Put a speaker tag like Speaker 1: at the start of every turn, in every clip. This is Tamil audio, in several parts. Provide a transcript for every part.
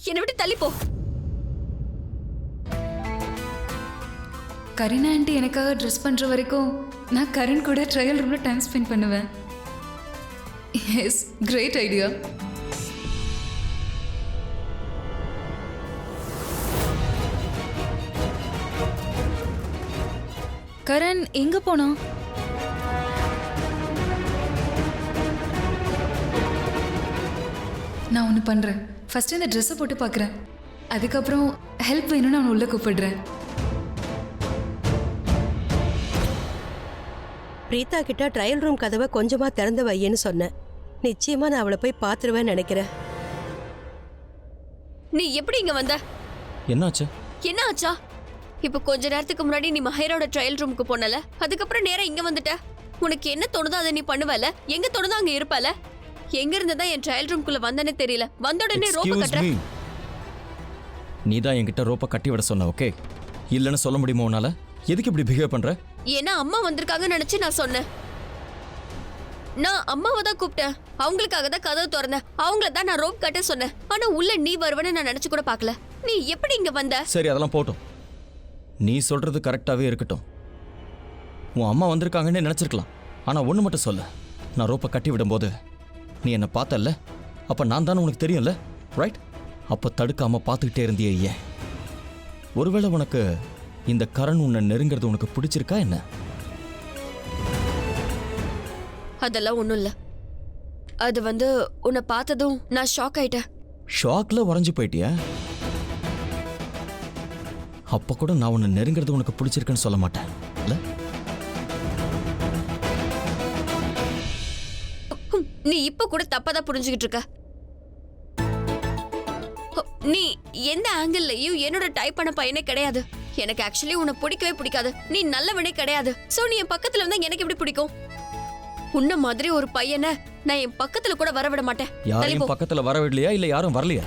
Speaker 1: என்னை விட்டு தள்ளி போ.
Speaker 2: கரீனா ஆண்டி எனக்காக ட்ரெஸ் பண்ணுற வரைக்கும் நான் கரண் கூட ட்ரையல் ரூமில் டைம் ஸ்பெண்ட் பண்ணுவேன். Yes, great idea. கரண் எங்க போனா? நான் ஒன்று பண்ணுறேன். ஃபர்ஸ்ட் இந்த ட்ரெஸ்ஸை போட்டு பார்க்குறேன். அதுக்கப்புறம் ஹெல்ப் வேணும்னு அவனை உள்ளே கூப்பிடுறேன்.
Speaker 3: பிரீதா கிட்ட ட்ரையல் ரூம் கதவை கொஞ்சமா திறந்து வையேன்னு சொன்னேன். நிச்சயமா நான் அவளை போய் பார்த்துருவேன்னு நினைக்கிறேன்.
Speaker 1: நீ எப்படி இங்க வந்த?
Speaker 4: என்னாச்சு?
Speaker 1: என்ன ஆச்சா? இப்ப கொஞ்ச நேரத்துக்கு முன்னாடி நீ மஹேரோட ட்ரையல் ரூமுக்கு போனல, அதுக்கப்புறம் நேரா இங்க வந்துட்ட. உனக்கு என்ன தோணுதோ அதை நீ பண்ணுவல, எங்க தோணுதோ அங்க இருப்பல. எங்க இருந்ததா என் ட்ரையல் ரூம்குள்ள வந்தனே தெரியல. வந்த உடனே ரோப்ப கட்ட.
Speaker 4: நீ தான் என்கிட்ட ரோப்ப கட்டி விட சொன்ன, ஓகே? இல்லன்னு சொல்ல முடியுமா உன்னால? எதுக்கு இப்படி பிஹேவ் பண்ற?
Speaker 1: ஏன்னா அம்மா வந்திருக்காங்கன்னு நினைச்சு நான் சொன்னேன். நான் அம்மாவை தான் கூப்பிட்டேன். அவங்களுக்காக தான் கதவு திறந்தேன். அவங்கள தான் நான் ரோப் கட்ட சொன்னேன். ஆனா உள்ள நீ வருவன்னு நான் நினைச்சு கூட பார்க்கல. நீ எப்படி இங்க வந்த?
Speaker 4: சரி, அதெல்லாம் போட்டும். நீ சொல்றது கரெக்டாவே இருக்கட்டும். உன் அம்மா வந்திருக்காங்கன்னு நினைச்சிருக்கலாம். ஆனா ஒண்ணு மட்டும் சொல்ல, நான் ரோப்பை கட்டி விடும்போது நீ என்ன பார்த்தல்ல? அப்ப நான் தானே உனக்கு தெரியும்ல, ரைட்? அப்ப தடுக்காம பார்த்துக்கிட்டே இருந்தியே ஏன்? ஒருவேளை உனக்கு இந்த கரண் உன்னை நெருங்கிறது உனக்கு பிடிச்சிருக்கா என்ன?
Speaker 1: அதெல்லாம் ஒண்ணும் இல்ல. அது உன்னை பார்த்ததும் நான் ஷாக் ஆயிட்டேன்.
Speaker 4: ஷாக்ல உறைஞ்சு போயிட்டியா? அப்ப கூட நான் உன்னை நெருங்கிறது உனக்கு பிடிச்சிருக்குன்னு சொல்ல மாட்டேன் இல்ல?
Speaker 1: நீ இப்ப கூட தப்பாதான் புரிஞ்சுக்கிட்டு இருக்க. நீ எந்த ஆங்கிள்லயும் என்னோட டைப் பண்ண பையனே கிடையாது. எனக்கு ஆக்சுவலி உன்னை பிடிக்கவே பிடிக்காது. நீ நல்லவனே கிடையாது. சோ நீ என் பக்கத்துல இருந்தா எனக்கு எப்படி பிடிக்கும்? உன்ன மாதிரி ஒரு பையனை நான் என் பக்கத்துல கூட வர விட மாட்டேன்.
Speaker 4: யாரையும் பக்கத்துல வர விடலையா? இல்ல யாரும் வரலையா?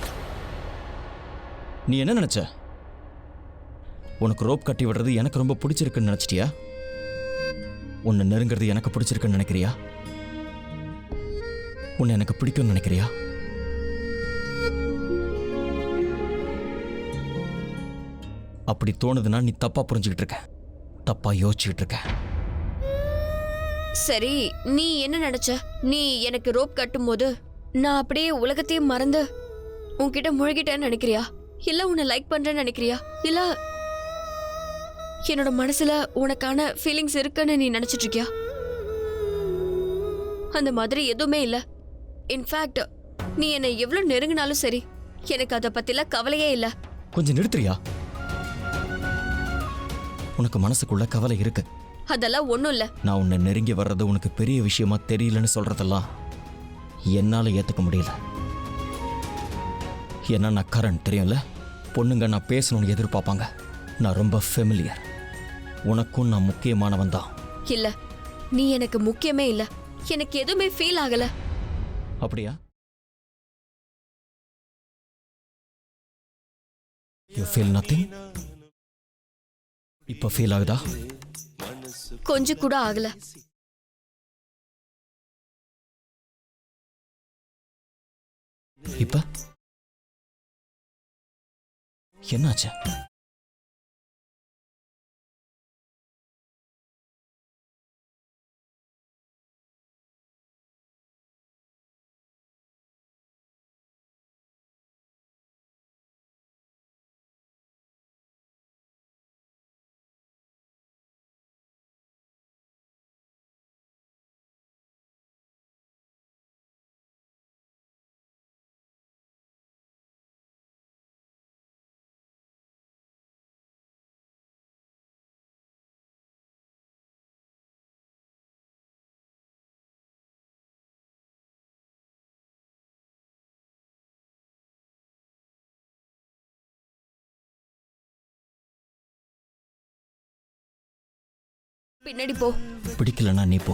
Speaker 4: நீ என்ன நினைச்ச? உனக்கு ரோப் கட்டி விடுறது எனக்கு ரொம்ப பிடிச்சிருக்குன்னு நினைச்சிட்டியா? உன்னை நெருங்கிறது எனக்கு பிடிச்சிருக்குன்னு நினைக்கிறியா? உன்னை எனக்கு பிடிக்கும்னு நினைக்கிறியா? அப்படி தோணுதுன்னா நீ தப்பா புரிஞ்சுக்கிட்டு இருக்க, தப்பா யோசிச்சுக்கிட்டு இருக்க.
Speaker 1: சரி, நீ என்ன நினைச்ச? நீ எனக்கு ரோப் கட்டும் போது நான் அப்படியே உலகத்தையும் மறந்து உன்கிட்ட முழுகிட்டேன்னு நினைக்கிறியா? இல்ல உன்னை லைக் பண்றேன்னு நினைக்கிறியா? இல்ல என்னோட மனசுல உனக்கான ஃபீலிங்ஸ் இருக்குன்னு நீ நினைச்சிட்டு இருக்கியா? அந்த மாதிரி எதுவுமே இல்ல. இன்ஃபேக்ட் நீ என்னை எவ்வளவு நெருங்கினாலும் சரி, எனக்கு அதை பத்தில கவலையே இல்ல.
Speaker 4: கொஞ்சம் நிறுத்துறியா? உனக்கு மனசுக்குள்ள கவலை இருக்கு.
Speaker 1: அதெல்லாம் ஒண்ணும் இல்ல.
Speaker 4: நான் உன்னை நெருங்கி வர்றது உனக்கு பெரிய விஷயமா தெரியலன்னு சொல்றதெல்லாம் என்னால ஏத்துக்க முடியல. ஏன்னா நான் கரண், தெரியும்ல? பொண்ணுங்க நான் பேசணும்னு எதிர்பார்ப்பாங்க. நான் ரொம்ப ஃபெமிலியர். உனக்கும் நான் முக்கியமானவன் தான்.
Speaker 1: இல்ல, நீ எனக்கு முக்கியமே இல்ல. எனக்கு எதுவுமே ஃபீல் ஆகல.
Speaker 4: அப்படியா? You feel nothing? இப்ப ஃபீல் ஆகுதா?
Speaker 1: கொஞ்சம் கூட ஆகல.
Speaker 4: இப்ப என்னாச்சு?
Speaker 1: பின்னாடி போ.
Speaker 4: பிடிக்கலன்னா நீ போ.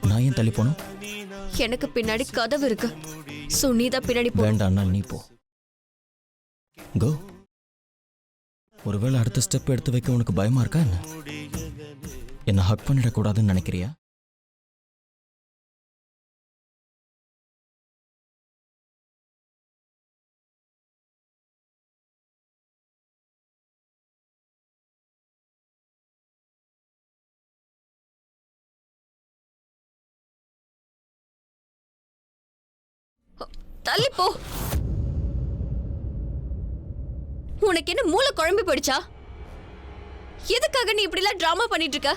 Speaker 4: நான் ஏன் தள்ளி போனும்?
Speaker 1: எனக்கு பின்னாடி கதவு இருக்கு. சோ நீ தான் பின்னாடி போ.
Speaker 4: வேண்டாம்னா நீ போ. கோ. ஒருவேளை அடுத்த ஸ்டெப் எடுத்து வைக்க உனக்கு பயமா இருக்கா என்ன? என்ன ஹக் பண்ணிடக்கூடாதுன்னு நினைக்கிறியா?
Speaker 1: தள்ளி போ. உனக்கு என்ன மூளை குழம்பி போயிடுச்சா? எதுக்காக நீ இப்படி எல்லாம் டிராமா பண்ணிட்டு இருக்க?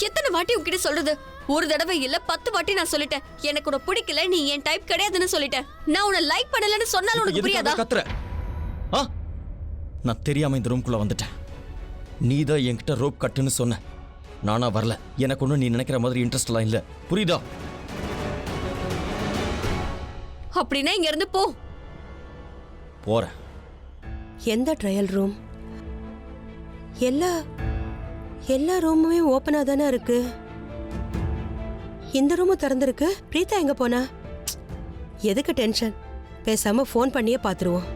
Speaker 1: எத்தனை வாட்டி உன்கிட்ட சொல்றது? ஒரு தடவை இல்ல 10 வாட்டி நான் சொல்லிட்டேன். எனக்கு உன்னை பிடிக்கல, நீ என் டைப் கிடையாதுன்னு சொல்லிட்டேன். நான் உன்னை லைக் பண்ணலன்னு சொன்னாலும் உனக்கு புரியாதா?
Speaker 4: கத்துற? நான் தெரியாம இந்த ரூம்குள்ள வந்துட்டேன். நீதான் என்கிட்ட ரோப் கட்டுன்னு சொன்ன. நானா வரல. எனக்கு ஒன்றும் நீ நினைக்கிற மாதிரி இன்ட்ரெஸ்ட் எல்லாம் இல்ல. புரியுதா?
Speaker 1: அப்படின்னா இங்க இருந்து போ.
Speaker 4: போறேன்.
Speaker 3: எந்த ட்ரையல் ரூம்? எல்லா ரூமுமே ஓப்பனா தானே இருக்கு. இந்த ரூமும் திறந்திருக்கு. பிரீதா எங்க போனா? எதுக்கு டென்ஷன்? பேசாம ஃபோன் பண்ணியே பாத்துருவோம்.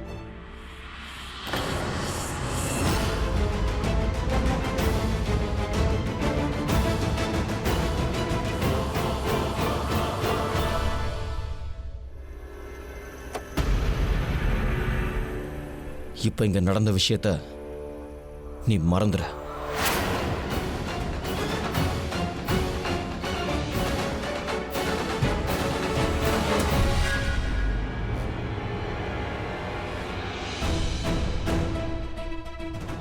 Speaker 4: இப்ப இங்க நடந்த விஷயத்த நீ மறந்துற.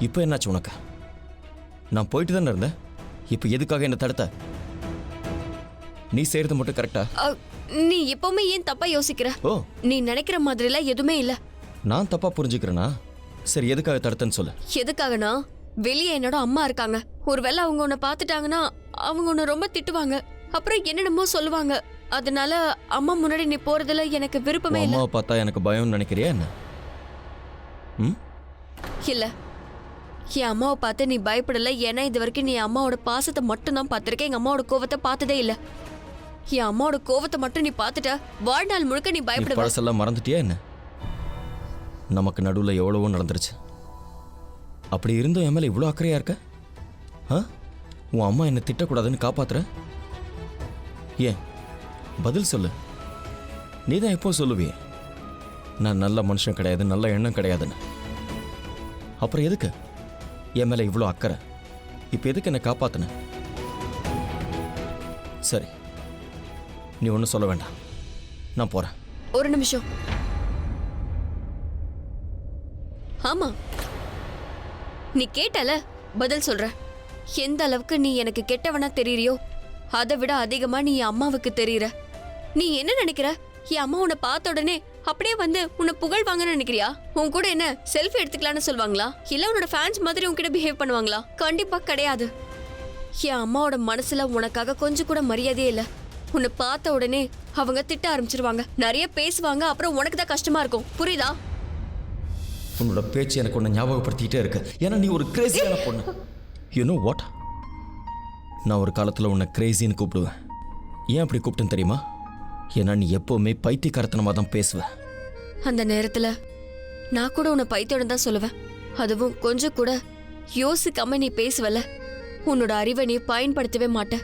Speaker 4: இப்ப என்னாச்சு உனக்கு? நான் போயிட்டு தானே இருந்தேன். இப்ப எதுக்காக என்ன தடுத்த? நீ செய்யறது மட்டும் கரெக்டா?
Speaker 1: நீ எப்பவுமே ஏன் தப்பா யோசிக்கிற?
Speaker 4: ஓ,
Speaker 1: நீ நினைக்கிற மாதிரிலாம் எதுவுமே இல்ல.
Speaker 4: நான் தப்பா புரிஞ்சுக்கிறேனா? சரி, எதுக்காக தடுத்தன்னு சொல்லு.
Speaker 1: எதுக்காகனா, வெளியே என்னோட அம்மா இருக்காங்க. ஒருவேளை அவங்க உன்னை பார்த்துட்டாங்கன்னா அவங்க உன்னை ரொம்ப திட்டுவாங்க. அப்புறம் என்னென்னமோ சொல்லுவாங்க. அதனால அம்மா முன்னாடி நீ போறதுல எனக்கு விருப்பமே இல்ல.
Speaker 4: அம்மாவை பார்த்தா எனக்கு பயம்னு நினைக்கிறியா என்ன?
Speaker 1: இல்ல, என் அம்மாவை பார்த்து நீ பயப்படல. ஏன்னா இது வரைக்கும் நீ அம்மாவோட பாசத்தை மட்டும் தான் பார்த்திருக்க. எங்க அம்மாவோட கோவத்தை பார்த்ததே இல்ல. என் அம்மாவோட கோவத்தை மட்டும் நீ பார்த்துட்ட, வாழ்நாள் முழுக்க நீ பயப்படுவ.
Speaker 4: பழசெல்லாம் மறந்துட்டியா என்ன? நமக்கு நடுவில் எவ்வளவோ நடந்துருச்சு. அப்படி இருந்தும் என் மேல இவ்வளோ அக்கறையா இருக்க? உன் அம்மா என்னை திட்டக்கூடாதுன்னு காப்பாத்துற? ஏன்? பதில் சொல்லு. நீ தான் எப்போ சொல்லுவியே நான் நல்ல மனுஷன் கிடையாது, நல்ல எண்ணம் கிடையாதுன்னு. அப்புறம் எதுக்கு என் மேல இவ்வளோ அக்கறை? இப்போ எதுக்கு என்னை காப்பாத்துன? சரி, நீ ஒன்றும் சொல்ல வேண்டாம், நான் போறேன்.
Speaker 1: ஒரு நிமிஷம். ஆமா, நீ கேட்டல, பதில் சொல்ற. எந்த அளவுக்கு நீ எனக்கு கெட்டவனா தெரியறியோ அதை விட அதிகமா நீ என் அம்மாவுக்கு தெரியற. நீ என்ன நினைக்கிற? என் அம்மா உன்னை பார்த்த உடனே அப்படியே வந்து உன்னை புகழ் வாங்கன்னு நினைக்கிறியா? உன் கூட என்ன செல்ஃபி எடுத்துக்கலான்னு சொல்லுவாங்களா? இல்ல உன்னோட ஃபேன்ஸ் மாதிரி உன்கிட்ட பிஹேவ் பண்ணுவாங்களா? கண்டிப்பா கிடையாது. என் அம்மாவோட மனசுல உனக்காக கொஞ்சம் கூட மரியாதையே இல்ல. உன்னை பார்த்த உடனே அவங்க திட்ட ஆரம்பிச்சிருவாங்க, நிறைய பேசுவாங்க. அப்புறம் உனக்கு தான் கஷ்டமா இருக்கும். புரியுதா?
Speaker 4: உன்னோட பேச்சு எனக்கு ஒன்று ஞாபகப்படுத்திக்கிட்டே இருக்கு. ஏன்னா நீ ஒரு கிரேசியான பொண்ணு. You know what? நான் ஒரு காலத்தில் உன்னை கிரேசின்னு கூப்பிடுவேன். ஏன் அப்படி கூப்பிட்டேன்னு தெரியுமா? ஏன்னா நீ எப்போவுமே பைத்தியக்காரத்தனமாக தான் பேசுவேன்.
Speaker 1: அந்த நேரத்துல நான் கூட உன்னை பைத்தியம் தான் சொல்லுவேன். அதுவும் கொஞ்சம் கூட யோசிக்காம நீ பேசுவல. உன்னோட அறிவை நீ பயன்படுத்தவே மாட்ட.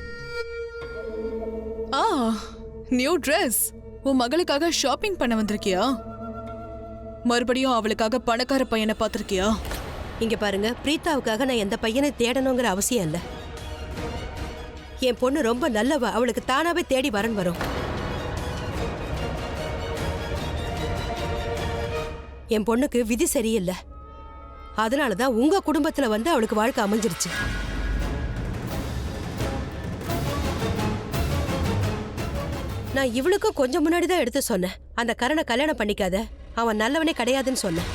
Speaker 5: New dress. உன் மகளுக்காக ஷாப்பிங் பண்ண வந்திருக்கியா? மறுபடியும் அவளுக்காக பணக்கார பையனை பார்த்திருக்கியா?
Speaker 3: இங்க பாருங்க, பிரீதாவுக்காக நான் எந்த பையனை தேடணுங்கிற அவசியம் இல்ல. என் பொண்ணு ரொம்ப நல்லவ, அவளுக்கு தானாவே தேடி வரன் வரும். என் பொண்ணுக்கு விதி சரியில்லை. அதனாலதான் உங்க குடும்பத்துல வந்து அவளுக்கு வாழ்க்கை அமைஞ்சிருச்சு. நான் இவளுக்கும் கொஞ்சம் முன்னாடி தான் எடுத்து சொன்னேன், அந்த கரனை கல்யாணம் பண்ணிக்காத, அவன் நல்லவனே கிடையாதுன்னு சொன்னேன்.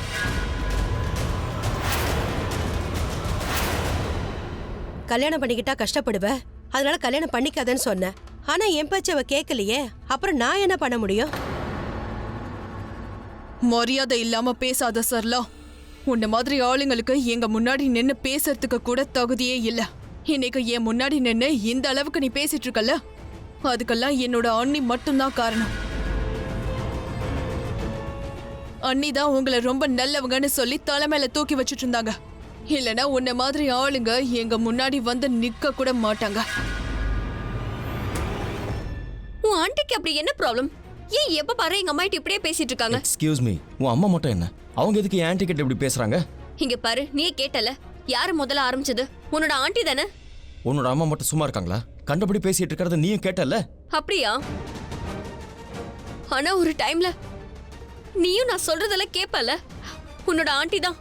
Speaker 3: கல்யாணம் பண்ணிக்கிட்டா கஷ்டப்படுவ, அதனால கல்யாணம் பண்ணிக்காதன்னு சொன்னேன். ஆனா என் பேச்ச அவ கேட்கலையே. அப்புறம் நான் என்ன பண்ண முடியும்?
Speaker 5: மரியாதை இல்லாம பேசாத சர்லா. உன்ன மாதிரி ஆளுங்களுக்கு எங்க முன்னாடி நின்னு பேசுறதுக்கு கூட தகுதியே இல்ல. இன்னைக்கு என் முன்னாடி நின்னு இந்த அளவுக்கு நீ பேசிட்டு இருக்கல, அதுக்கெல்லாம் என்னோட அண்ணி மட்டும்தான் காரணம். அண்ணி தான் உங்களை ரொம்ப நல்லவங்கன்னு சொல்லி தலைமையில தூக்கி வச்சுட்டு இருந்தாங்க. இல்லனா உன்ன மாதிரி ஆளுங்க எங்க முன்னாடி வந்து நிக்க கூட மாட்டாங்க.
Speaker 1: உன் ஆண்டிக்கு அப்படி என்ன ப்ராப்ளம்? ஏன் எப்ப பாரு எங்க அம்மா கிட்ட இப்படியே பேசிட்டு இருக்காங்க?
Speaker 4: எக்ஸ்கியூஸ் மீ, உன் அம்மா மட்டும் என்ன, அவங்க எதுக்கு என் ஆன்ட்டி கிட்ட இப்படி பேசுறாங்க?
Speaker 1: இங்க பாரு, நீ கேட்டல, யாரு முதல்ல ஆரம்பிச்சது? உன்னோட ஆண்டி தானே.
Speaker 4: உன்னோட அம்மா மட்டும் சும்மா இருக்காங்களா? கண்டபடி பேசிட்டு இருக்கிறத நீயும் கேட்டல.
Speaker 1: அப்படியா? ஆனா ஒரு டைம்ல நீயும் நான் சொல்றதெல்லாம் கேப்பல. உன்னோட ஆண்டி தான்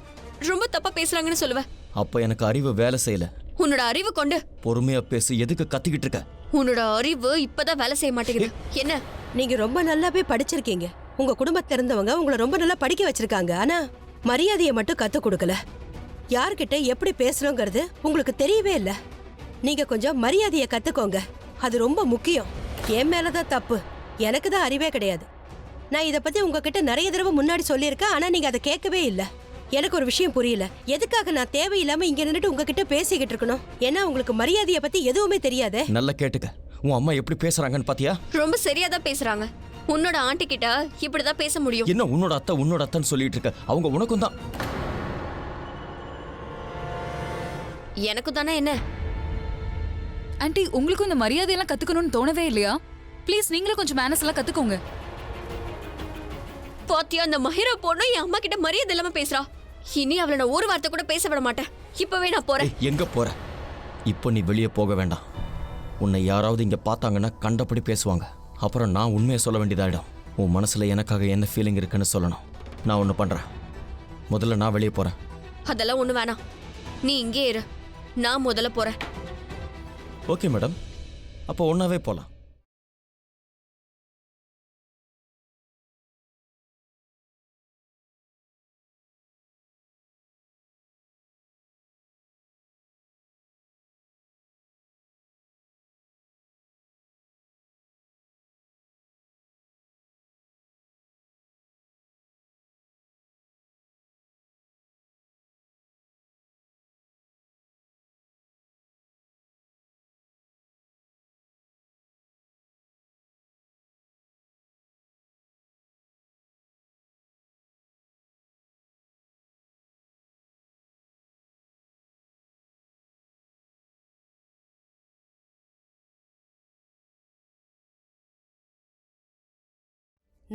Speaker 1: ரொம்ப தப்பா பேசுறாங்கன்னு சொல்லுவ.
Speaker 4: அப்ப எனக்கு அறிவு வேலை செய்யல.
Speaker 1: உன்னோட அறிவு கொண்டு
Speaker 4: பொறுமையா பேசு. எதுக்கு கத்திக்கிட்டு இருக்க?
Speaker 1: உன்னோட அறிவு இப்பதான் வேலை செய்ய மாட்டேங்குது. என்ன?
Speaker 3: நீங்க ரொம்ப நல்லாவே படிச்சிருக்கீங்க. உங்க குடும்பத்துல இருந்தவங்க உங்களை ரொம்ப நல்லா படிக்க வச்சிருக்காங்க. ஆனா மரியாதையை மட்டும் கத்து கொடுக்கல. யார்கிட்ட எப்படி பேசணுங்கிறது உங்களுக்கு தெரியவே இல்ல. நீங்க கொஞ்சம் மரியாதையை கத்துக்கோங்க. அது ரொம்ப முக்கியம். என் மேலதான் தப்பு. எனக்கு தான் அறிவே கிடையாது. நான் இத பத்தி உங்ககிட்ட நிறைய தடவை முன்னாடி சொல்லியிருக்கேன். ஆனா நீங்க அதை கேட்கவே இல்ல. எனக்கு ஒரு விஷயம் புரியல. எதுக்காக நான் தேவையில்லாம இங்க நின்னுட்டு உங்ககிட்ட பேசிக்கிட்டு இருக்கணும்? ஏன்னா உங்களுக்கு மரியாதையை பத்தி எதுவுமே தெரியாதே.
Speaker 4: நல்லா கேட்டுக்க. உன் அம்மா எப்படி பேசுறாங்கன்னு பாத்தியா?
Speaker 1: ரொம்ப சரியாதான் பேசுறாங்க. உன்னோட ஆண்டி கிட்ட இப்படிதான் பேச முடியும்.
Speaker 4: என்ன உன்னோட அத்தைன்னு சொல்லிட்டு இருக்க? அவங்க உனக்கும் தான்.
Speaker 1: எனக்கும் தானே. என்ன
Speaker 2: ஆண்டி, உங்களுக்கும் இந்த மரியாதையெல்லாம் கத்துக்கணும்னு தோணவே இல்லையா? ப்ளீஸ் நீங்களும் கொஞ்சம் மேனஸ் எல்லாம் கத்துக்கோங்க.
Speaker 1: பாத்தியா, அந்த மஹிரா பொண்ணு என் அம்மா கிட்ட மரியாதை இல்லாம பேசுறா. இனி அவளை நான் ஒரு வார்த்தை கூட பேச விட மாட்டேன். இப்பவே நான் போறேன்.
Speaker 4: ஏய், எங்க போற? இப்போ நீ வெளியே போக வேண்டாம். உன்னை யாராவது இங்க பார்த்தாங்கன்னா கண்டபடி பேசுவாங்க. அப்புறம் நான் உண்மையை சொல்ல வேண்டியதாயிடும். உன் மனசுல எனக்காக என்ன ஃபீலிங் இருக்குன்னு சொல்லணும். நான் ஒன்று பண்றேன். முதல்ல நான் வெளியே போறேன்.
Speaker 1: அதெல்லாம் ஒண்ணு வேணாம். நீ இங்கே இரு. நான் முதல்ல போறேன்.
Speaker 4: ஓகே மேடம், அப்போ ஒன்னாவே போலாம்.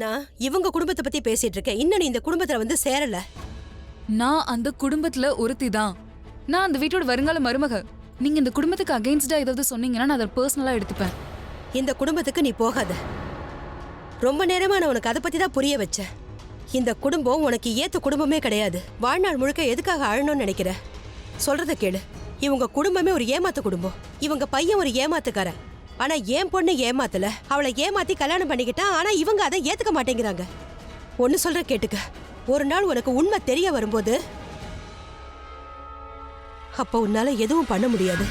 Speaker 3: நான் இவங்க குடும்பத்தை பத்தி பேசிட்டு இருக்கேன். இன்னும் நீ இந்த குடும்பத்துல வந்து சேரல.
Speaker 2: நான் அந்த குடும்பத்துல ஒருத்தி தான். நான் அந்த வீட்டோட வருங்கால மருமக. நீங்க இந்த குடும்பத்துக்கு அகைன்ஸ்டா ஏதாவது சொன்னீங்கன்னா நான் அதை பர்சனலா எடுத்துப்பேன்.
Speaker 3: இந்த குடும்பத்துக்கு நீ போகாத. ரொம்ப நேரமா நான் உனக்கு அதை பத்தி தான் புரிய வச்சேன். இந்த குடும்பம் உனக்கு ஏத்த குடும்பமே கிடையாது. வாழ்நாள் முழுக்க எதுக்காக அழணும்னு நினைக்கிற? சொல்றத கேளு. இவங்க குடும்பமே ஒரு ஏமாத்து குடும்பம். இவங்க பையன் ஒரு ஏமாத்துக்காரன். ஆனா என் பொண்ணு ஏமாத்தல. அவளை ஏமாத்தி கல்யாணம் பண்ணிக்கிட்டா. ஆனா இவங்க அதை ஏத்துக்க மாட்டேங்கிறாங்க. ஒன்னு சொல்ற கேட்டுக்க. ஒரு நாள் உனக்கு உண்மை தெரிய வரும்போது அப்ப உன்னால எதுவும் பண்ண முடியாது.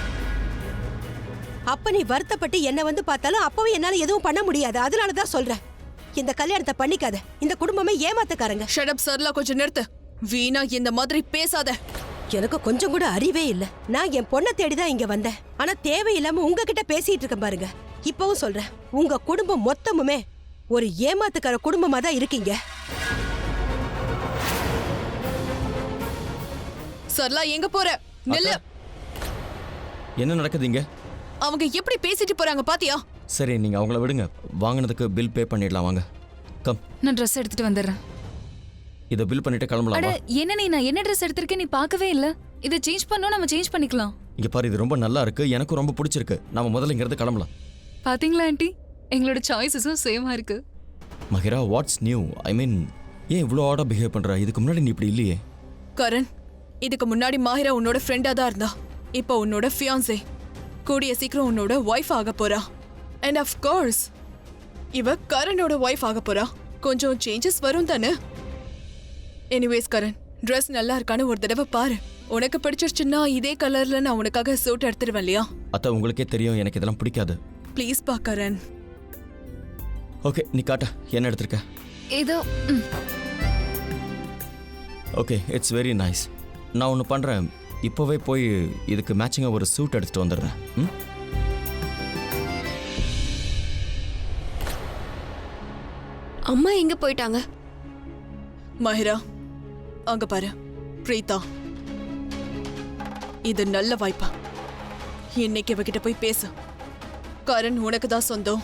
Speaker 3: அப்ப நீ வருத்தப்பட்டு என்ன வந்து பார்த்தாலும் அப்பவே என்னால எதுவும் பண்ண முடியாது. அதனாலதான் சொல்றேன், இந்த கல்யாணத்தை பண்ணிக்காத. இந்த குடும்பமே ஏமாத்தக்காரங்க.
Speaker 5: ஷடப் சரலா, கொஞ்சம் நிறுத்து. வீணா இந்த மாதிரி பேசாத.
Speaker 3: எனக்கு கொஞ்சம் கூட அறிவே இல்ல. நான் என் பொண்ணை தேடிதான் இங்க வந்தேன். ஆனா தேவையில்லாம உங்ககிட்ட பேசிட்டு இருக்கேன் பாருங்க. இப்பவும் சொல்றேன், உங்க குடும்பம் மொத்தமுமே ஒரு ஏமாத்துக்கார குடும்பமா தான் இருக்கீங்க.
Speaker 5: சரலா, எங்க போற? நில்லு.
Speaker 4: என்ன நடக்குதுங்க?
Speaker 5: அவங்க எப்படி பேசிட்டு போறாங்க பாத்தியா?
Speaker 4: சரி, நீங்க அவங்கள விடுங்க. வாங்கினதுக்கு பில் பே பண்ணிடலாம். வாங்க, கம்.
Speaker 2: நான் ட்ரெஸ் எடுத்துட்டு வந்துடுறேன்.
Speaker 4: இதை பில் பண்ணிட்டு
Speaker 2: அட
Speaker 4: கிளம்பலாமா?
Speaker 2: என்ன நான் என்ன ட்ரெஸ் எடுத்திருக்கேன் நீ பார்க்கவே இல்ல. இதை சேஞ்ச் பண்ணோம், நம்ம சேஞ்ச் பண்ணிக்கலாம்.
Speaker 4: இங்க பாரு, இது ரொம்ப நல்லா இருக்கு. எனக்கும் ரொம்ப பிடிச்சிருக்கு. நாம முதல்ல இங்கிருந்து கிளம்பலாம்.
Speaker 2: பாத்தீங்களா ஆண்டி, எங்களோட சாய்ஸஸும் சேமா இருக்கு.
Speaker 4: Mahira, what's new? I mean, ஏன் இவ்வளோ ஆடா பிஹேவ் பண்ற? இதுக்கு முன்னாடி நீ இப்படி இல்லையே.
Speaker 5: கரண், இதுக்கு முன்னாடி மாஹிரா உன்னோட ஃப்ரெண்டா தான் இருந்தா. இப்போ உன்னோட ஃபியான்சே. கூடிய சீக்கிரம் உன்னோட ஒய்ஃப் ஆக போறா. அண்ட் ஆஃப் கோர்ஸ் இவ கரனோட ஒய்ஃப் ஆக போறா. கொஞ்சம் சேஞ்சஸ் வரும் தானே. எனிவேஸ் கரண், ட்ரெஸ் நல்லா இருக்கான்னு ஒரு தடவை பாரு. உனக்கு பிடிச்சிருச்சுன்னா இதே கலர்ல நான் உனக்காக சூட் எடுத்துருவேன் இல்லையா?
Speaker 4: அத்தை, உங்களுக்கே தெரியும் எனக்கு இதெல்லாம் பிடிக்காது.
Speaker 5: ப்ளீஸ் பா கரண்.
Speaker 4: ஓகே, நீ காட்ட. என்ன எடுத்திருக்க?
Speaker 2: ஏதோ
Speaker 4: ஓகே, இட்ஸ் வெரி நைஸ். நான் ஒன்று பண்ணுறேன். இப்போவே போய் இதுக்கு மேட்சிங்காக ஒரு சூட் எடுத்துகிட்டு வந்துடுறேன். ம்,
Speaker 1: அம்மா எங்க போயிட்டாங்க?
Speaker 5: மஹிரா, அங்க பாரு. பிரீதா, இது நல்ல வாய்ப்பா. இன்னைக்கு அவகிட்ட போய் பேசு. கரண் உனக்கு தான் சொந்தம்.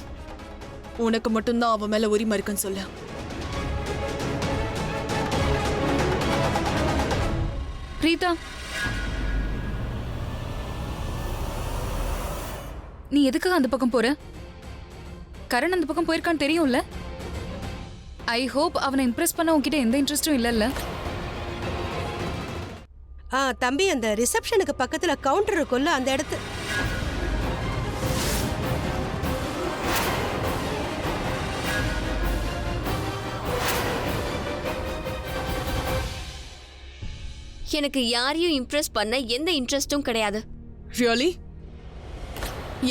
Speaker 5: உனக்கு மட்டும்தான் அவன் மேல உரிமை இருக்குன்னு சொல்ல.
Speaker 2: பிரீதா, நீ எதுக்காக அந்த பக்கம் போற? கரண் அந்த பக்கம் போயிருக்கான்னு தெரியும்ல? ஐ ஹோப் அவனை இம்ப்ரெஸ் பண்ண உன்கிட்ட எந்த இன்ட்ரெஸ்டும் இல்லைல்ல?
Speaker 3: தம்பி, அந்த ரிசப்ஷனுக்கு பக்கத்துல கவுண்டர் இருக்கும்ல, அந்த இடத்து
Speaker 1: எனக்கு யாரையும் இம்ப்ரெஸ் பண்ண எந்த இன்ட்ரெஸ்டும் கிடையாது.
Speaker 5: ரியலி?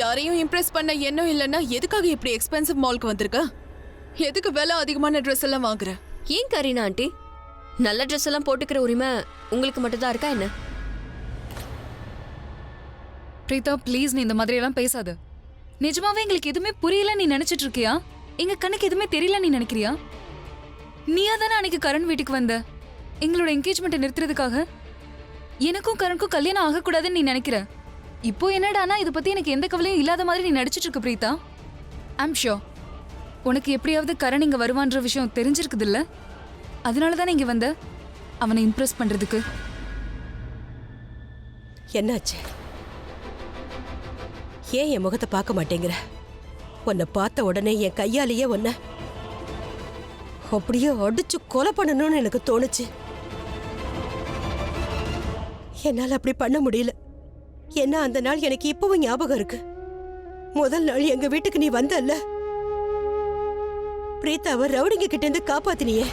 Speaker 5: யாரையும் இம்ப்ரெஸ் பண்ண எண்ணம் இல்லைன்னா எதுக்காக இப்படி எக்ஸ்பென்சிவ் மால்க்கு வந்திருக்க? எதுக்கு விலை அதிகமான ட்ரெஸ் எல்லாம் வாங்குற?
Speaker 1: ஏன் கரீனா ஆண்டி, நல்ல ட்ரெஸ் எல்லாம் போட்டுக்கிற உரிமை உங்களுக்கு மட்டும்தான் இருக்கா என்ன?
Speaker 2: பிரீதா ப்ளீஸ், நீ இந்த மாதிரி எல்லாம் பேசாத. நிஜமாவே எங்களுக்கு எதுவுமே புரியல நீ நினைச்சிட்டு இருக்கியா? எங்க கண்ணுக்கு எதுவுமே தெரியல நீ நினைக்கிறியா? நீயா தானே அன்னைக்கு கரண் வீட்டுக்கு வந்த எங்களோட என்கேஜ்மெண்ட்டை நிறுத்துறதுக்காக? எனக்கும் கரணுக்கும் கல்யாணம் ஆகக்கூடாதுன்னு நீ நினைக்கிற. இப்போ என்னடானா இதை பத்தி எனக்கு எந்த கவலையும் இல்லாத மாதிரி நீ நடிச்சிட்டு இருக்க பிரீதா. ஐம் ஷோர் உனக்கு எப்படியாவது கரண் இங்க வருவான்ற விஷயம் தெரிஞ்சிருக்குது இல்ல? அதனால தானே இங்க வந்த அவனை இம்ப்ரெஸ் பண்றதுக்கு.
Speaker 3: என்னாச்சு? ஏன் என் முகத்தை பார்க்க மாட்டேங்கிற? உன்னை பார்த்த உடனே என் கையாலேயே உன்னை அப்படியே அடிச்சு கொலை பண்ணணும்னு எனக்கு தோணுச்சு. என்னால் அப்படி பண்ண முடியல. ஏன்னா அந்த நாள் எனக்கு இப்பவும் ஞாபகம் இருக்கு. முதல் நாள் எங்க வீட்டுக்கு நீ வந்தல்ல, பிரீதாவை ரவுடிங்க கிட்ட இருந்து காப்பாத்தினியே.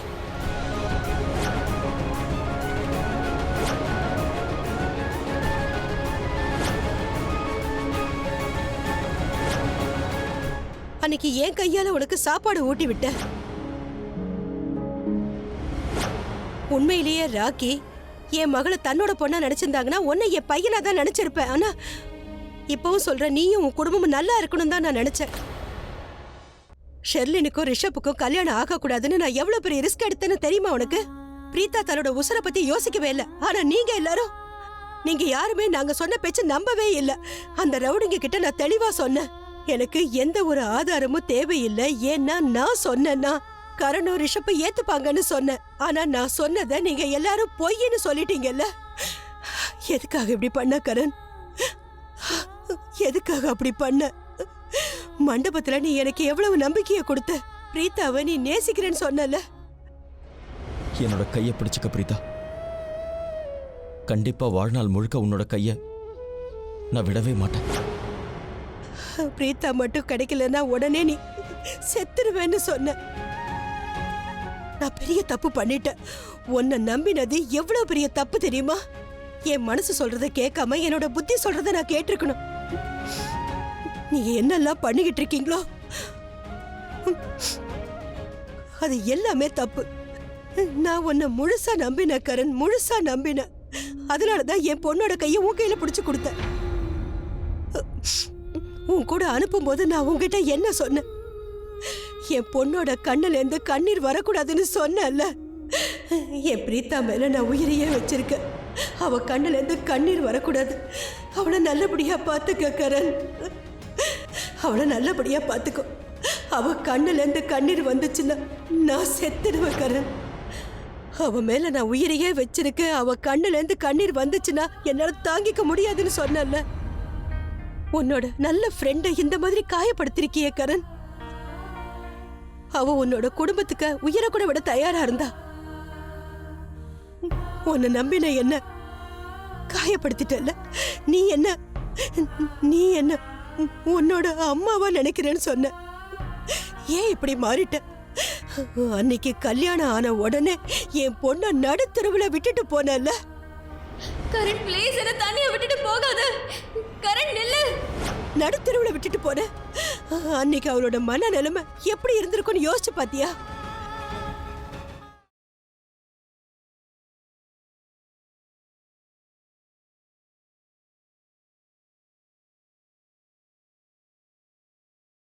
Speaker 3: அன்னைக்கு என் கையால உனக்கு சாப்பாடு ஊட்டி விட்ட. உண்மையிலேயே ராக்கி என் மகளை தன்னோட பொண்ணா நினைச்சிருந்தாங்கன்னா உன்னை என் பையனா தான் நினைச்சிருப்பேன். ஆனா இப்பவும் சொல்ற, நீயும் உன் குடும்பமும் நல்லா இருக்கணும் தான் நான் நினைச்சேன். ஷெர்லினுக்கும் ரிஷப்புக்கும் கல்யாணம் ஆகக்கூடாதுன்னு நான் எவ்வளவு பெரிய ரிஸ்க் எடுத்தேன்னு தெரியுமா உனக்கு? பிரீதா தன்னோட உசுரை பத்தி யோசிக்கவே இல்லை. ஆனா நீங்க எல்லாரும், நீங்க யாருமே நாங்க சொன்ன பேச்சு நம்பவே இல்லை. அந்த ரவுடிங்க கிட்ட நான் தெளிவா சொன்னேன், எனக்கு எந்த ஒரு ஆதாரமும் தேவையில்லை. ஏன்னா நான் சொன்னேன்னா கரணும் ரிஷப்பை ஏத்துப்பாங்கன்னு சொன்னேன். ஆனா நான் சொன்னதை நீங்க எல்லாரும் பொய்ன்னு சொல்லிட்டீங்கல்ல. எதுக்காக இப்படி பண்ண கரண்? எதுக்காக அப்படி பண்ண? மண்டபத்துல நீ எனக்கு எவ்வளவு நம்பிக்கையை கொடுத்த. பிரீதாவை நீ நேசிக்கிறேன்னு சொன்னல.
Speaker 4: என்னோட கையை பிடிச்சுக்க பிரீதா. கண்டிப்பா வாழ்நாள் முழுக்க உன்னோட கையை நான் விடவே மாட்டேன்.
Speaker 3: பிரீதா மட்டும் கிடைக்கலன்னா உடனே நீ செத்துருவேன்னு சொன்ன. நான் பெரிய தப்பு பண்ணிட்டேன். உன்னை நம்பினது எவ்வளவு பெரிய தப்பு தெரியுமா? என் மனசு சொல்றதை கேட்காம என்னோட புத்தி சொல்றதை நான் கேட்டிருக்கணும். நீங்க என்னெல்லாம் பண்ணிக்கிட்டு இருக்கீங்களோ அது எல்லாமே தப்பு. நான் உன்னை முழுசா நம்பின கரண், முழுசா நம்பின. அதனாலதான் என் பொண்ணோட கையை உன் கையில பிடிச்சு கொடுத்தேன். உன் கூட அனுப்பும் போது நான் உன்கிட்ட என்ன சொன்னேன்? என் பொண்ணோட கண்ணுல இருந்து கண்ணீர் வரக்கூடாதுன்னு சொன்னேன்ல. என் பிரீதா மேல நான் உயிரையே வச்சிருக்கேன். அவ கண்ணுல இருந்து கண்ணீர் வரக்கூடாது. அவளை நல்லபடியா பாத்துக்க கரண், அவளை நல்லபடியா பாத்துக்கோ. அவ கண்ணுல இருந்து கண்ணீர் வந்துச்சுன்னா நான் செத்துடுவேன் கரண். அவ மேல நான் உயிரையே வச்சிருக்கேன். அவ கண்ணுல இருந்து கண்ணீர் வந்துச்சுன்னா என்னால தாங்கிக்க முடியாதுன்னு சொன்னல. உன்னோட நல்ல ஃப்ரெண்டை இந்த மாதிரி காயப்படுத்திருக்கியே கரண். அவ உன்னோட குடும்பத்துக்கு உயிரை கூட விட தயாரா இருந்தா. உன்னை நம்பின என்ன காயப்படுத்திட்டல்ல. நீ என்ன உன்னோட அம்மாவா நினைக்கிறேன்னு சொன்ன. ஏன் இப்படி மாறிட்ட? அன்னைக்கு கல்யாணம் ஆன உடனே என் பொண்ண நடுத்தெருவுல விட்டுட்டு போனல.
Speaker 1: கரண் ப்ளீஸ், என்ன தனியா விட்டுட்டு போகாத. கரண் நில்லு.
Speaker 3: நடுத்தெருவுல விட்டுட்டு போன. அன்னைக்கு அவளோட மன நிலைமை எப்படி இருந்திருக்கும்னு யோசிச்சு பாத்தியா?